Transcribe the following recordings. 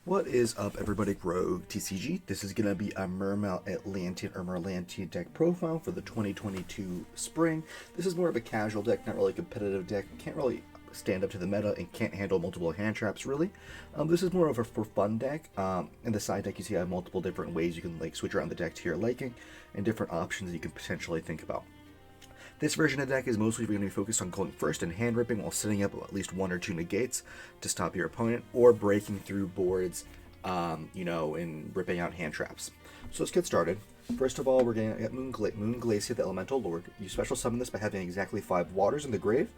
What is up, everybody? Rogue TCG. This is going to be a Mermail Atlantean or Merlantean deck profile for the 2022 spring. This is more of a casual deck, not really a competitive deck. Can't really stand up to the meta and can't handle multiple hand traps, really. This is more of a for fun deck. In the side deck, you see I have multiple different ways you can switch around the deck to your liking and different options you can potentially think about. This version of the deck is mostly going to be focused on going first and hand ripping while setting up at least one or two negates to stop your opponent, or breaking through boards, and ripping out hand traps. So let's get started. First of all, we're going to get Moon Glacier, the Elemental Lord. You special summon this by having exactly 5 waters in the grave.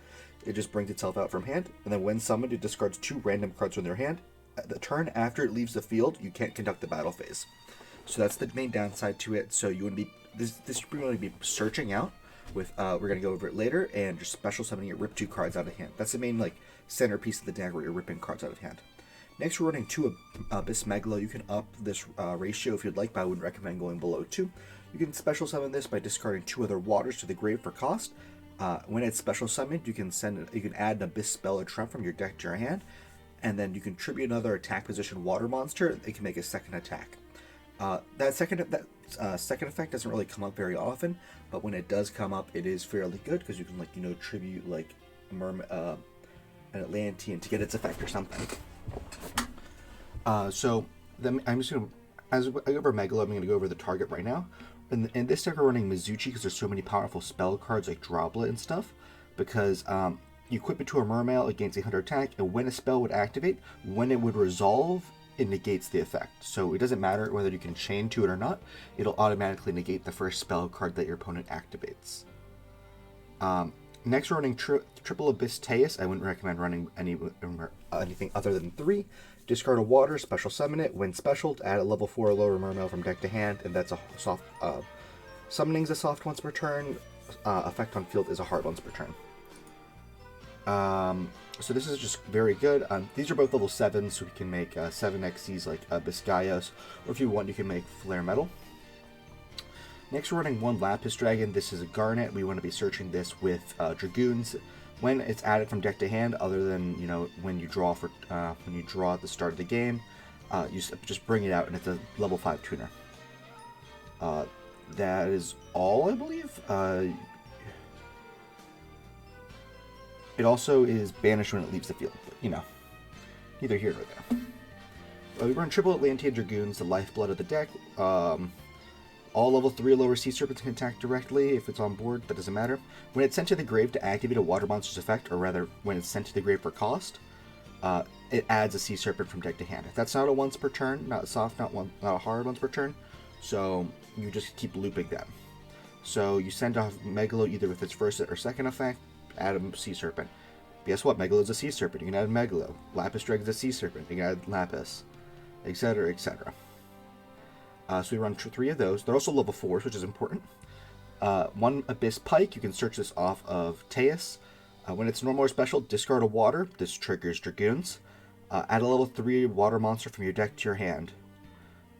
It just brings itself out from hand, and then when summoned, it discards 2 random cards from their hand. At the turn after it leaves the field, you can't conduct the battle phase. So that's the main downside to it. So you wouldn't be this you're going to be searching out. With we're gonna go over it later, and just special summoning it, rip 2 cards out of hand. That's the main centerpiece of the deck, where you're ripping cards out of hand. Next, we're running 2 Abyss Megalo. You can up this ratio if you'd like, but I wouldn't recommend going below 2. You can special summon this by discarding 2 other waters to the grave for cost. When it's special summoned, you can add an Abyss spell or trap from your deck to your hand, and then you can tribute another attack position water monster. It can make a second attack. That second effect doesn't really come up very often, but when it does come up, it is fairly good because you can tribute an Atlantean to get its effect or something. I'm just gonna, as I go over Megalo, I'm gonna go over the target right now. In this deck, we're running Mizuchi because there's so many powerful spell cards like Droplet and stuff. Because you equip it to a Mermail against a hunter attack, and when a spell would activate, when it would resolve, it negates the effect. So it doesn't matter whether you can chain to it or not, it'll automatically negate the first spell card that your opponent activates. Next, we're running Triple Abyss Teus. I wouldn't recommend running anything other than 3. Discard a water, special summon it. When specialed, add a level 4 or lower Mermail from deck to hand, and that's a soft. Summoning's a soft once per turn. Effect on field is a hard once per turn. So this is just very good. These are both level 7, so we can make 7xcs like Biscayos, or if you want, you can make Flare Metal. Next, we're running 1 Lapis Dragon. This is a Garnet. We want to be searching this with Dragoons. When it's added from deck to hand, other than when you draw at the start of the game, you just bring it out, and it's a level 5 tuner. That is all, I believe. It also is banished when it leaves the field, but, neither here nor there. We run Triple Atlantean Dragoons, the lifeblood of the deck. All level 3 or lower Sea Serpents can attack directly if it's on board, that doesn't matter. When it's sent to the grave to activate a water monster's effect, or rather, when it's sent to the grave for cost, it adds a Sea Serpent from deck to hand. That's not a once per turn, not soft, not a hard once per turn, so you just keep looping them. So you send off Megalo either with its first or second effect, add a Sea Serpent. Guess what? Megalo is a Sea Serpent. You can add Megalo. Lapis Dragon is a Sea Serpent. You can add Lapis, etc., etc. So we run 3 of those. They're also level 4s, which is important. 1 Abyss Pike. You can search this off of Teus. When it's normal or special, discard a water. This triggers Dragoons. Add a level 3 water monster from your deck to your hand.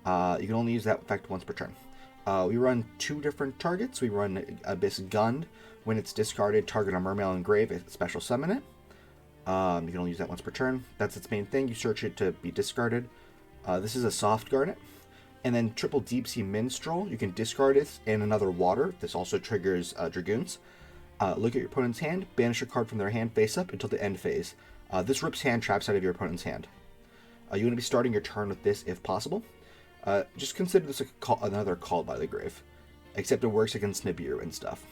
You can only use that effect once per turn. We run 2 different targets. We run Abyss Gund. When it's discarded, target a Mermail in grave, special summon it. You can only use that once per turn. That's its main thing. You search it to be discarded. This is a soft Garnet. And then Triple Deep Sea Minstrel. You can discard it and another water. This also triggers Dragoons. Look at your opponent's hand. Banish a card from their hand face up until the end phase. This rips hand traps out of your opponent's hand. You want to be starting your turn with this if possible. Just consider this another Call by the Grave. Except it works against Nibiru and stuff.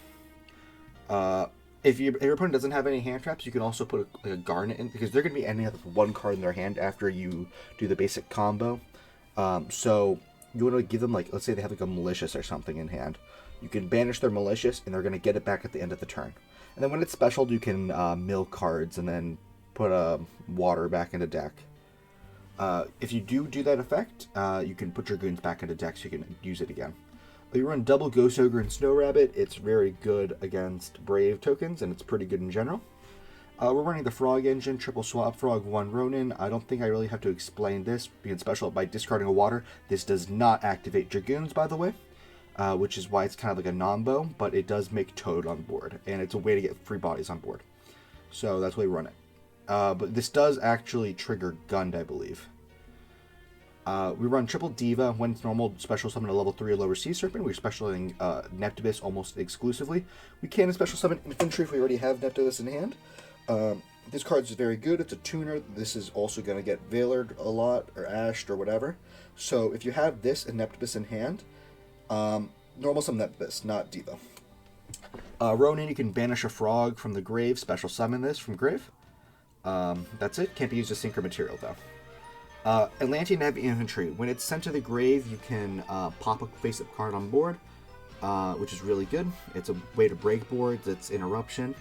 If your opponent doesn't have any hand traps, you can also put a Garnet in, because they're going to be ending up with 1 card in their hand after you do the basic combo. So you want to give them, let's say they have a Malicious or something in hand. You can banish their Malicious, and they're going to get it back at the end of the turn. And then when it's special, you can mill cards and then put water back into deck. If you do that effect, you can put Dragoons back into deck so you can use it again. We run double Ghost Ogre and Snow Rabbit. It's very good against Brave tokens, and it's pretty good in general. We're running the Frog Engine, Triple Swap Frog, 1 Ronin. I don't think I really have to explain this. Being special by discarding a water. This does not activate Dragoons, by the way, which is why it's kind of like a non-bow, but it does make Toad on board, and it's a way to get free bodies on board. So that's why we run it. But this does actually trigger Gund, I believe. We run triple Diva. When it's normal, special summon a level 3 or lower Sea Serpent. We're specialing Neptibus almost exclusively. We can special summon Infantry if we already have Neptibus in hand. This card is very good. It's a tuner. This is also going to get Veilered a lot, or Ashed, or whatever. So if you have this and Neptibus in hand, normal summon Neptibus, not Diva. Ronin, you can banish a frog from the grave, special summon this from grave. That's it. Can't be used as synchro material, though. Atlantean Heavy Infantry. When it's sent to the grave, you can pop a face-up card on board, which is really good. It's a way to break boards. It's interruption.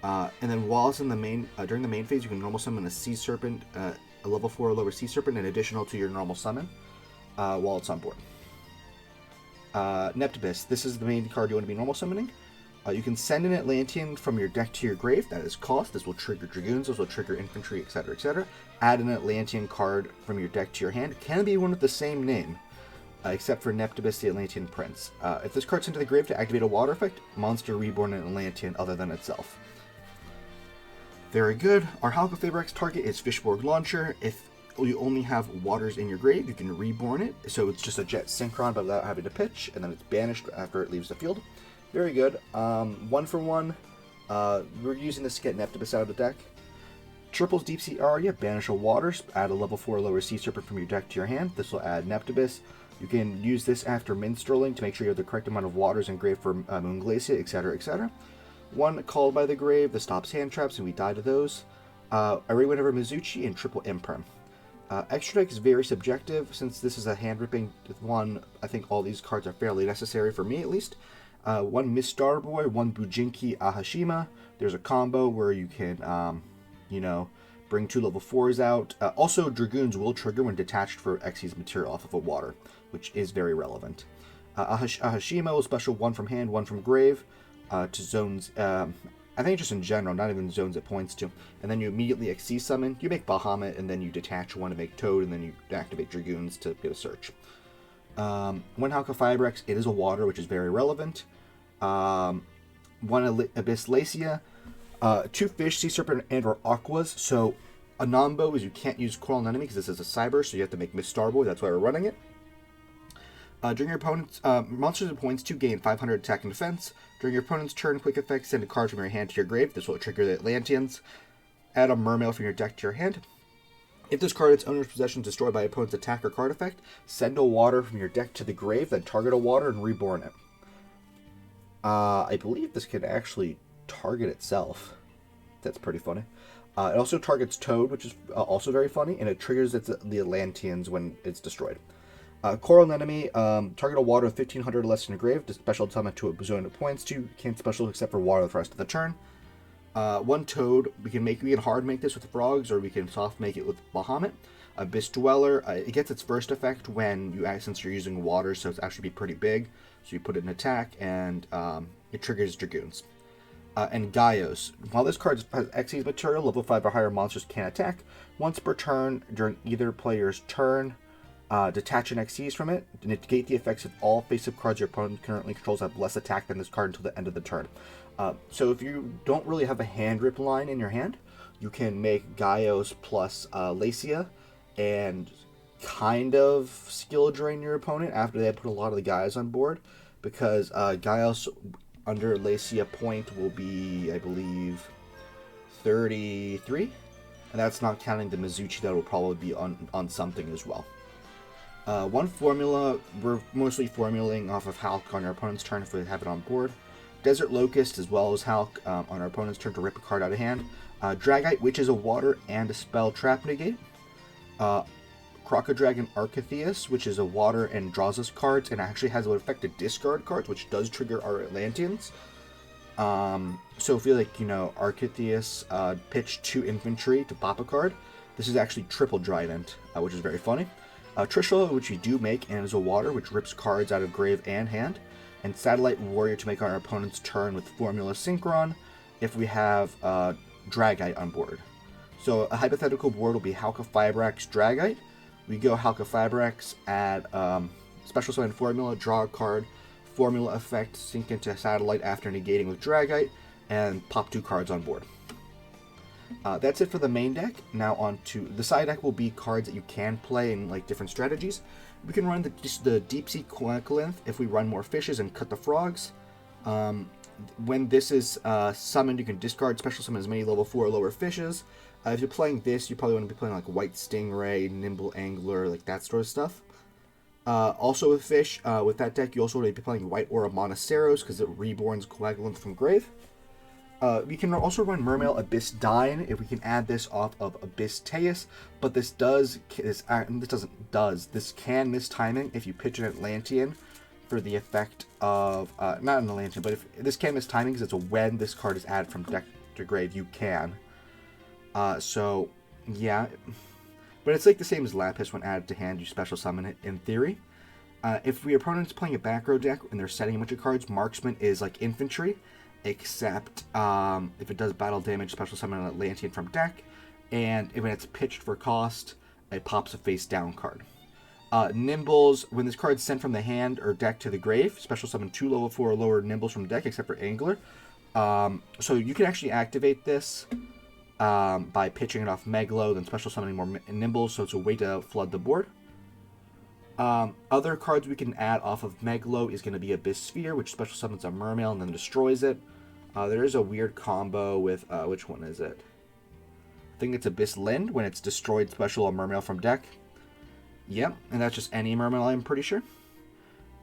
And then while it's in the main, during the main phase, you can normal summon a Sea Serpent, a level 4 or lower Sea Serpent, and additional to your normal summon while it's on board. Neptibus. This is the main card you want to be normal summoning. You can send an Atlantean from your deck to your grave. That is cost. This will trigger Dragoons. This will trigger Infantry, etc., etc. Add an Atlantean card from your deck to your hand. It can be one with the same name, except for Neptibus, the Atlantean Prince. If this card's sent to the grave to activate a water effect, monster reborn an Atlantean other than itself. Very good. Our Halqa-Fabrax target is Fishborg Launcher. If you only have waters in your grave, you can reborn it. So it's just a Jet Synchron, but without having to pitch, and then it's banished after it leaves the field. Very good. 1 for 1. We're using this to get Neptibus out of the deck. Triples Deep Sea Aria, banish a water, add a level 4 lower Sea Serpent from your deck to your hand. This will add Neptibus. You can use this after Minstrelling to make sure you have the correct amount of waters in grave for Moon Glacia, etc., etc. 1 Called by the Grave, this stops hand traps, and we die to those. Every whenever Mizuchi, and triple Imperm. Extra deck is very subjective. Since this is a hand-ripping one, I think all these cards are fairly necessary, for me at least. 1 Miss Starboy, 1 Bujinki Ahashima. There's a combo where you can, bring 2 level 4s out. Also, Dragoons will trigger when detached for Xyz material off of a water, which is very relevant. Ahashima will special 1 from hand, 1 from grave. To zones, I think just in general, not even zones it points to. And then you immediately Xyz summon, you make Bahamut, and then you detach 1 to make Toad, and then you activate Dragoons to get a search. 1 Halqa-Fabrax, it is a water, which is very relevant. 1 Abyss Lacia, 2 Fish, Sea Serpent, and or Aquas. So a Nombo is you can't use Coral Anemone because this is a Cyber, so you have to make Miss Starboy, that's why we're running it. During your opponent's monsters and points 2 gain 500 attack and defense. During your opponent's turn, quick effect, send a card from your hand to your grave. This will trigger the Atlanteans. Add a Mermail from your deck to your hand. If this card, its owner's possession, is destroyed by opponent's attack or card effect, send a water from your deck to the grave, then target a water and reborn it. I believe this can actually target itself. That's pretty funny. It also targets Toad, which is also very funny, and it triggers the Atlanteans when it's destroyed. Coral Anemone, target a water with 1500 or less in your grave, to special summon to a zone of points. 2 can't special except for water the rest of the turn. 1 Toad, we can hard make this with frogs, or we can soft make it with Bahamut. Abyss Dweller, it gets its first effect when since you're using water, so it's actually be pretty big. So you put it in attack, and it triggers Dragoons. And Gaios. While this card has Xyz material, level 5 or higher monsters can attack. Once per turn, during either player's turn, detach an Xyz from it. Negate the effects of all face-up cards your opponent currently controls have less attack than this card until the end of the turn. So if you don't really have a hand rip line in your hand, you can make Gaios plus Lacia and kind of skill drain your opponent after they put a lot of the guys on board, because Gaios under Lacia point will be, I believe, 33, and that's not counting the Mizuchi that will probably be on something as well. 1 formula, we're mostly formulating off of Hulk on our opponent's turn if we have it on board. Desert Locust as well as Hulk on our opponent's turn to rip a card out of hand. Dragite, which is a water and a spell trap negate. Crocodragon Archithius, which is a water and draws us cards and actually has an effect to discard cards, which does trigger our Atlanteans. So if you Archithius pitch 2 infantry to pop a card, this is actually triple Trident, which is very funny. Trishula, which we do make, and is a water, which rips cards out of grave and hand. And Satellite Warrior to make on our opponent's turn with Formula Synchron if we have Dragite on board. So a hypothetical board will be Halqa-Fabrax Dragite. We go Halqa-Fabrax, add special summon formula, draw a card, formula effect, sink into Satellite after negating with Dragite, and pop 2 cards on board. That's it for the main deck. Now on to the side deck will be cards that you can play in like different strategies. We can run the Deep Sea Quirky if we run more fishes and cut the frogs. When this is summoned, you can discard special summon as many level 4 or lower fishes. If you're playing this, you probably want to be playing like White Stingray, Nimble Angler, like that sort of stuff. Also with fish, with that deck, you also want to be playing White Aura Monasteros because it reborns Coagulants from grave. We can also run Mermail Atlantean if we can add this off of Abyss Teus, but this can miss timing if you pitch an Atlantean for the effect of not an Atlantean, but if this can miss timing because it's when this card is added from deck to grave, you can. So yeah, but it's like the same as Lapis. When added to hand, you special summon it in theory. If your opponent's playing a back row deck and they're setting a bunch of cards, Marksman is like infantry, except if it does battle damage, special summon an Atlantean from deck, and when it's pitched for cost, it pops a face down card. Nimbles, when this card's sent from the hand or deck to the grave, special summon 2 level 4 or lower Nimbles from deck, except for Angler. So you can actually activate this by pitching it off Megalo, then special summoning more Nimbles, so it's a way to flood the board. Other cards we can add off of Megalo is going to be Abyss Sphere, which special summons a Mermail and then destroys it. There is a weird combo with, which one is it? I think it's Abyss Lind, when it's destroyed special a Mermail from deck. Yep, and that's just any Mermail, I'm pretty sure.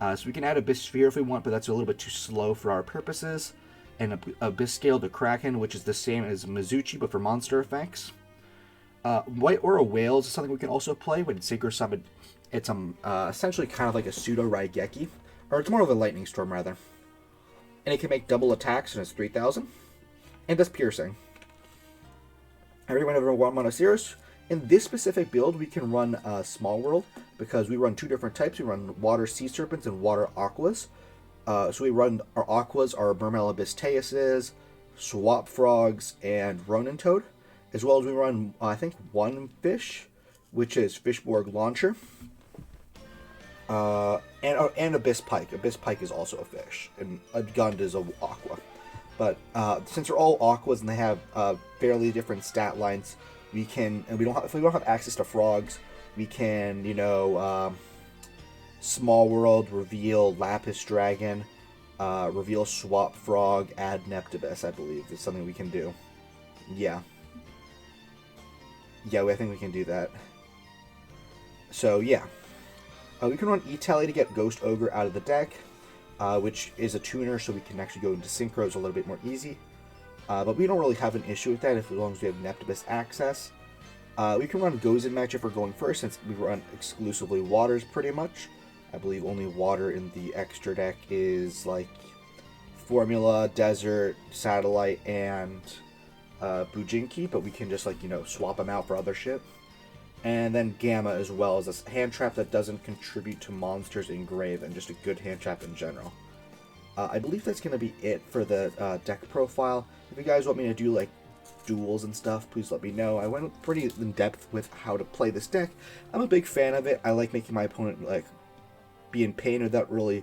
So we can add Abyss Sphere if we want, but that's a little bit too slow for our purposes. And Abyss Scale to Kraken, which is the same as Mizuchi, but for monster effects. White Aura Whales is something we can also play when Synchro Summon. It's essentially kind of like a pseudo Raigeki, or it's more of a Lightning Storm rather. And it can make double attacks and it's 3,000, and does piercing. Everyone ever want Monasteros? In this specific build, we can run Small World because we run 2 different types. We run Water Sea Serpents and Water Aquas. So we run our Aquas, our Mermail Abyss Teuses, Swap Frogs, and Ronin Toad. As well as we run, I think, 1 fish, which is Fishborg Launcher. And Abyss Pike. Abyss Pike is also a fish, and a Gund is a Aqua. But since they're all Aquas and they have fairly different stat lines, we can, and if we don't have access to frogs, we can, Small World, reveal Lapis Dragon, reveal Swap Frog, add Neptibus, I believe, is something we can do. Yeah. Yeah, I think we can do that. So, yeah. We can run E-Tally to get Ghost Ogre out of the deck, which is a tuner, so we can actually go into Synchros a little bit more easy. But we don't really have an issue with that as long as we have Neptibus access. We can run Gozen Match if we're going first, since we run exclusively Waters pretty much. I believe only water in the extra deck is like Formula, Desert, Satellite, and Bujinki, but we can just swap them out for other shit. And then Gamma as well as a hand trap that doesn't contribute to monsters in grave and just a good hand trap in general. I believe that's going to be it for the deck profile. If you guys want me to do like duels and stuff, please let me know. I went pretty in depth with how to play this deck. I'm a big fan of it. I like making my opponent like be in pain without really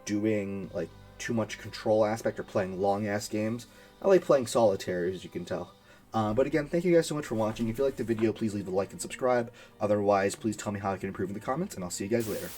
doing like too much control aspect or playing long ass games. I like playing solitaire, as you can tell. But again, thank you guys so much for watching. If you liked the video, please leave a like and subscribe. Otherwise, please tell me how I can improve in the comments, and I'll see you guys later.